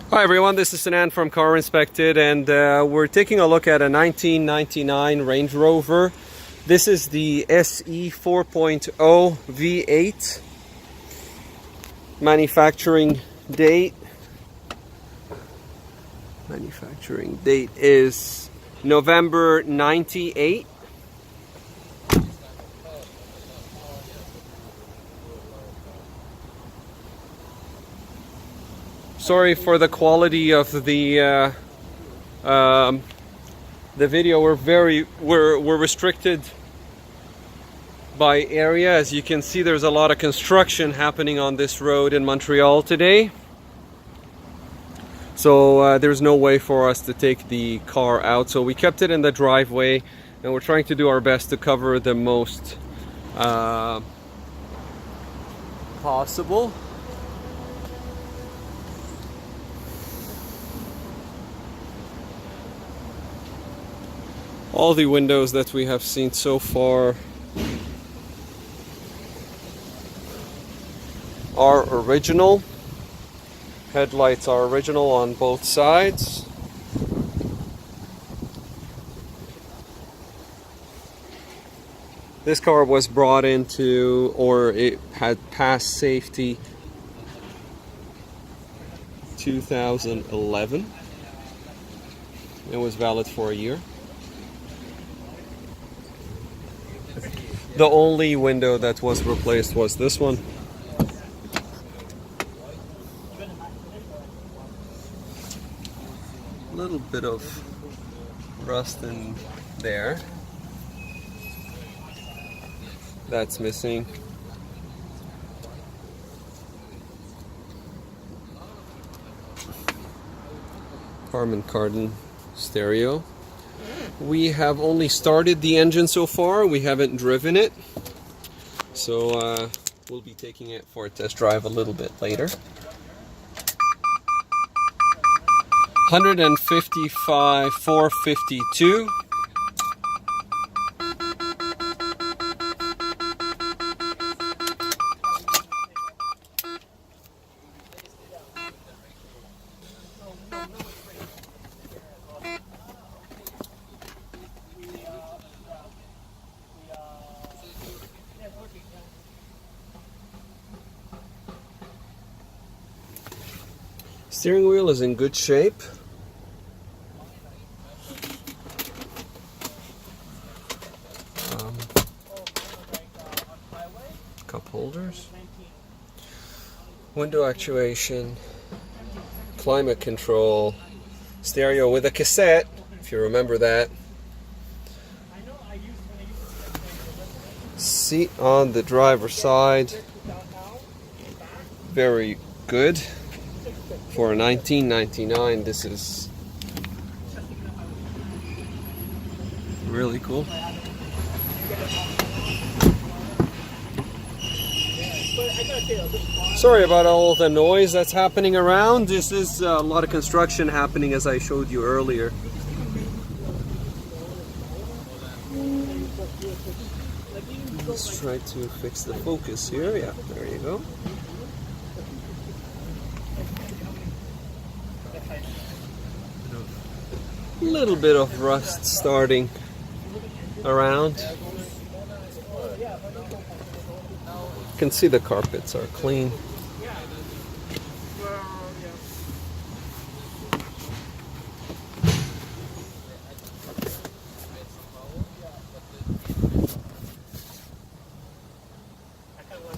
Hi everyone, this is Sinan from CarInspected, and we're taking a look at a 1999 Range Rover. This is the SE 4.0 V8. Manufacturing date is November 98. Sorry for the quality of the video. We're restricted by area. As you can see, there's a lot of construction happening on this road in Montreal today. So there's no way for us to take the car out. So we kept it in the driveway, and we're trying to do our best to cover the most possible. All the windows that we have seen so far are original. Headlights are original on both sides. This car was brought into, or it had passed safety 2011. It was valid for a year. The only window that was replaced was this one. A little bit of rust in there. That's missing. Carbon stereo. We have only started the engine so far. We haven't driven it, so we'll be taking it for a test drive a little bit later. 155,452. Steering wheel is in good shape. Cup holders. Window actuation. Climate control. Stereo with a cassette, if you remember that. Seat on the driver's side. Very good. For 1999, this is really cool. Sorry about all the noise that's happening around. This is a lot of construction happening, as I showed you earlier. Let's try to fix the focus here. Yeah, there you go. Little bit of rust starting around. You can see the carpets are clean.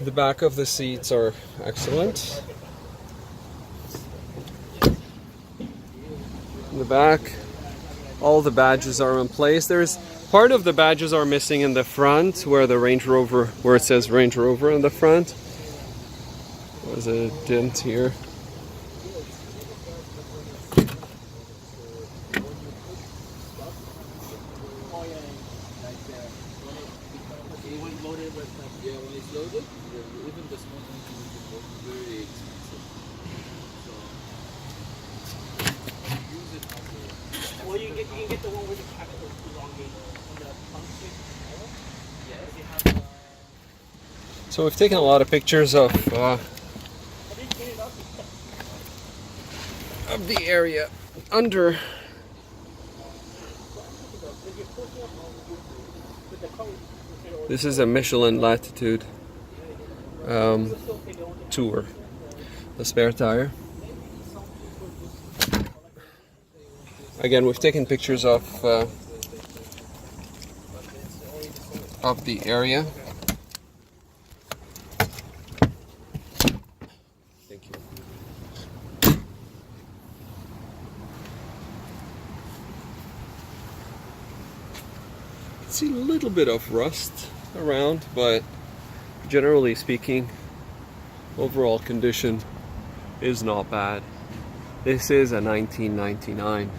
The back of the seats are excellent. In the back, all the badges are in place. There's part of the badges are missing in the front, where the Range Rover, where it says Range Rover in the front. There's a dent here. Well, you can get the one with the elongate on the function. So we've taken a lot of pictures of of the area under. This is a Michelin Latitude Tour, the spare tire. Again, we've taken pictures of the area. Thank you. See a little bit of rust around, but generally speaking, overall condition is not bad. This is a 1999,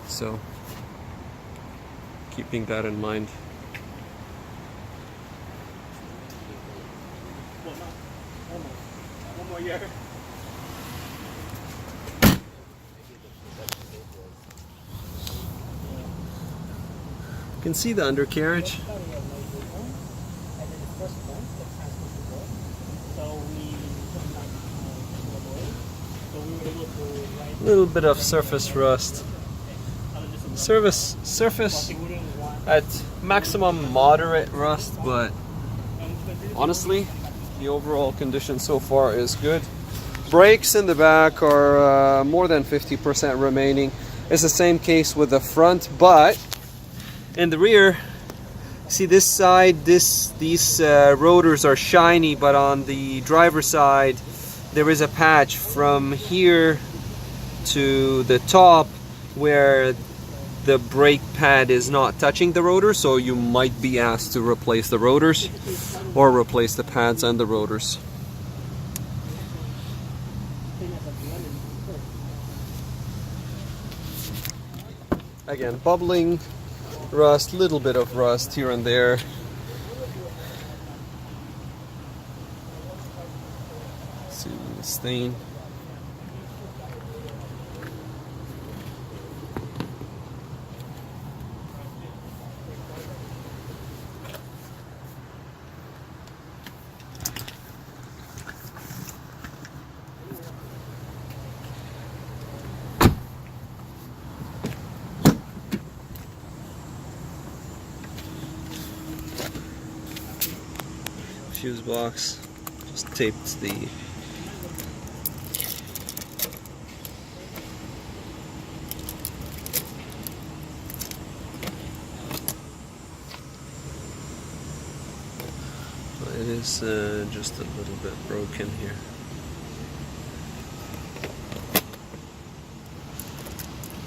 so keeping that in mind. One more year. You can see the undercarriage. A little bit of surface rust. Surface at maximum moderate rust, but honestly, the overall condition so far is good. Brakes in the back are more than 50% remaining. It's the same case with the front, but in the rear, see this side, these rotors are shiny, but on the driver's side, there is a patch from here to the top where the brake pad is not touching the rotor, so you might be asked to replace the rotors or replace the pads and the rotors. Again, bubbling rust, little bit of rust here and there. See the stain. Fuse box, just taped the it is just a little bit broken here.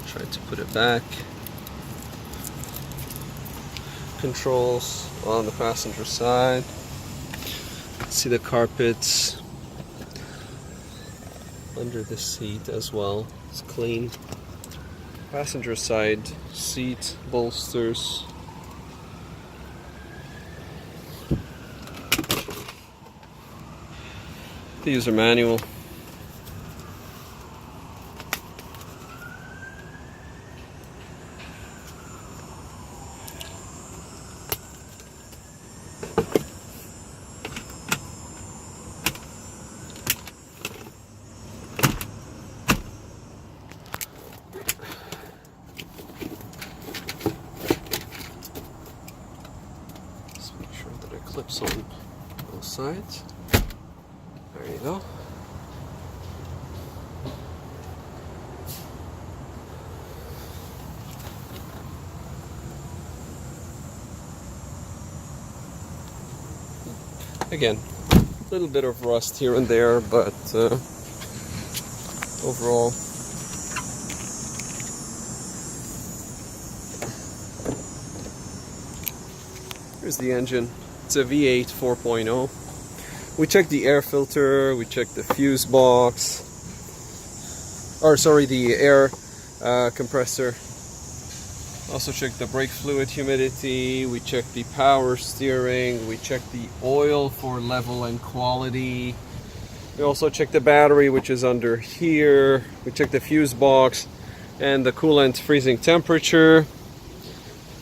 Try to put it back. Controls on the passenger side. See the carpets under the seat as well. It's clean. Passenger side seat bolsters. The user manual. Clips on both sides. There you go. Again, a little bit of rust here and there, but overall, here's the engine. It's a V8 4.0. We checked the air filter, we checked the fuse box, or sorry, the air compressor. Also checked the brake fluid humidity, we checked the power steering, we checked the oil for level and quality. We also checked the battery, which is under here. We checked the fuse box and the coolant freezing temperature.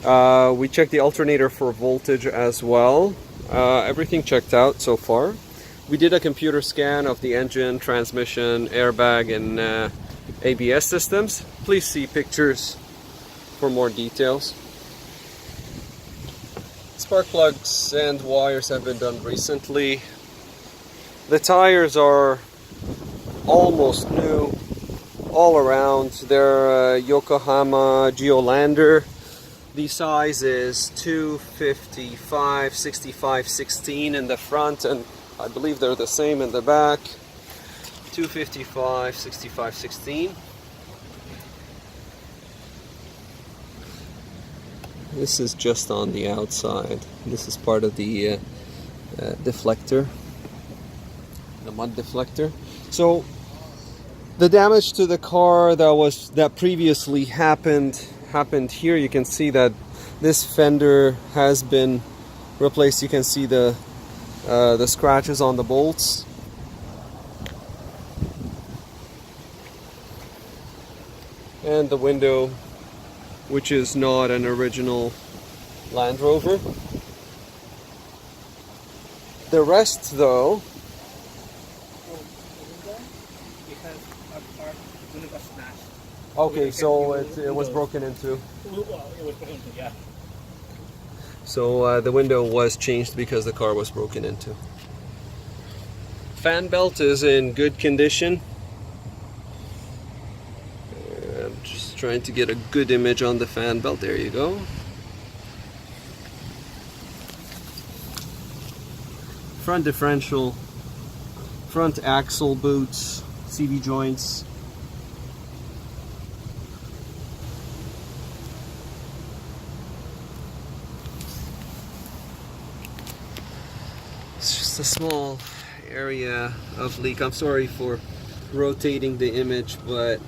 We checked the alternator for voltage as well. Everything checked out so far. We did a computer scan of the engine, transmission, airbag, and ABS systems. Please see pictures for more details. Spark plugs and wires have been done recently. The tires are almost new all around. They're Yokohama Geolander. The size is 255, 65, 16 in the front, and I believe they're the same in the back. 255, 65, 16. This is just on the outside. This is part of the deflector, the mud deflector. So the damage to the car that previously happened here. You can see that this fender has been replaced. You can see the scratches on the bolts. And the window, which is not an original Land Rover. The rest, though, because our window got smashed. okay, so it was broken into. Well, it was broken into, yeah. So the window was changed because the car was broken into. Fan belt is in good condition. I'm just trying to get a good image on the fan belt. There you go. Front differential, front axle boots, CV joints. It's just a small area of leak. I'm sorry for rotating the image, but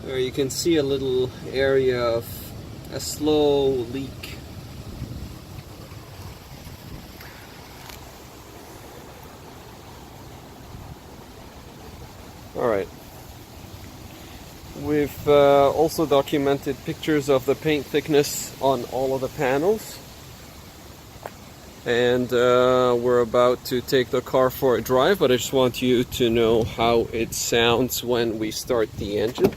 there you can see a little area of a slow leak. Alright. We've also documented pictures of the paint thickness on all of the panels. And we're about to take the car for a drive, but I just want you to know how it sounds when we start the engine.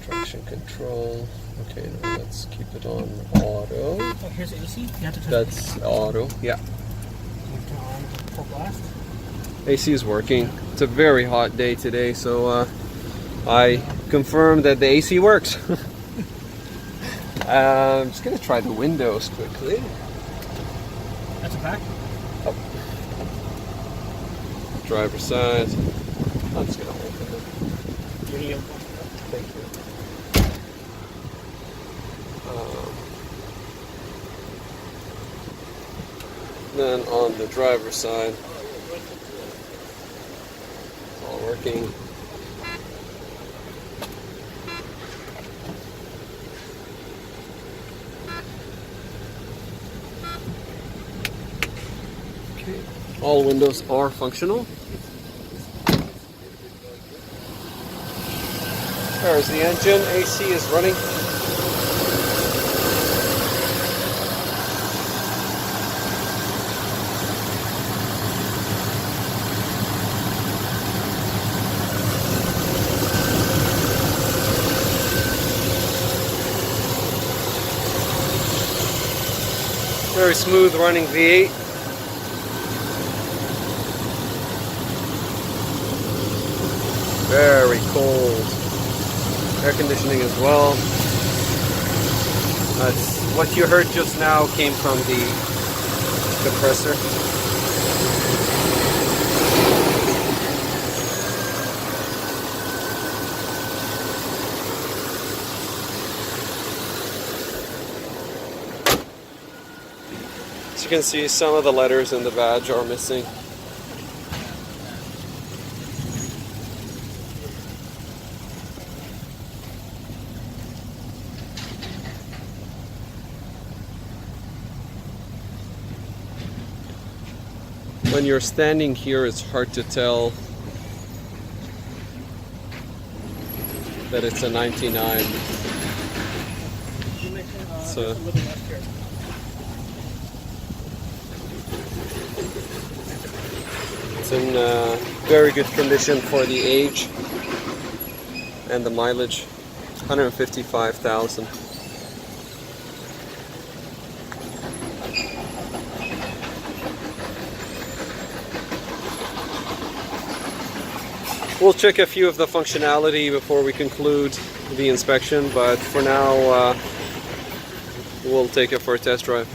Traction control. Okay, now let's keep it on auto. Oh, here's the AC. You have to turn That's auto, yeah. it on full blast. AC is working. It's a very hot day today, so I confirm that the AC works. I'm just gonna try the windows quickly. That's a back. Oh. Driver's side. I'm just gonna open it. You need a Thank you. Then on the driver's side, it's all working. Okay, all windows are functional. There's the engine. AC is running. Very smooth running V8. Very cold. Air conditioning as well. That's what you heard just now came from the compressor. As you can see, some of the letters in the badge are missing. When you're standing here, it's hard to tell that it's a 99. You mentioned So- a little less here. It's in very good condition for the age and the mileage. 155,000. We'll check a few of the functionality before we conclude the inspection, but for now we'll take it for a test drive.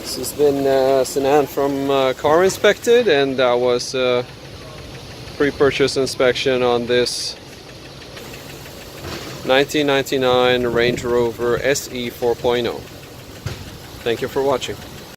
This has been Sinan from Car Inspected, and that was a pre-purchase inspection on this 1999 Range Rover SE 4.0. Thank you for watching.